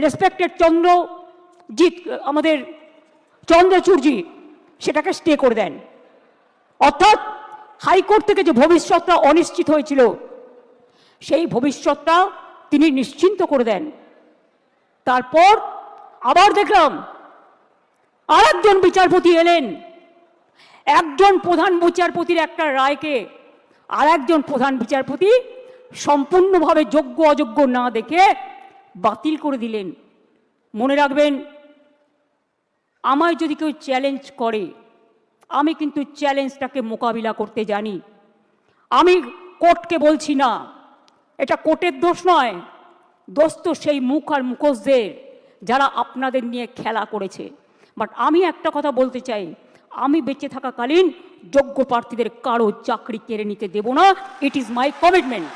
Respected Chandrajit, আমাদের চন্দ্রচূড়জি, সেটাকে stay করে দেন। অর্থাৎ হাইকোর্ট থেকে যে ভবিষ্যৎটা অনিশ্চিত হয়েছিল, সেই ভবিষ্যৎটা তিনি নিশ্চিন্ত করে দেন। তারপর আবার দেখলাম আরেকজন বিচারপতি এলেন, একজন প্রধান বিচারপতির একটা রায়কে আর একজন প্রধান বিচারপতি সম্পূর্ণভাবে যোগ্য অযোগ্য না দেখে বাতিল করে দিলেন। মনে রাখবেন, আমায় যদি কেউ চ্যালেঞ্জ করে, আমি কিন্তু চ্যালেঞ্জটাকে মোকাবিলা করতে জানি। আমি কোর্টকে বলছি না, এটা কোর্টের দোষ নয়, দোষ তো সেই মুখ আর মুখোশদের যারা আপনাদের নিয়ে খেলা করেছে। বাট আমি একটা কথা বলতে চাই, আমি বেঁচে থাকাকালীন যোগ্য প্রার্থীদের কারো চাকরি কেড়ে নিতে দেব না। It is my commitment.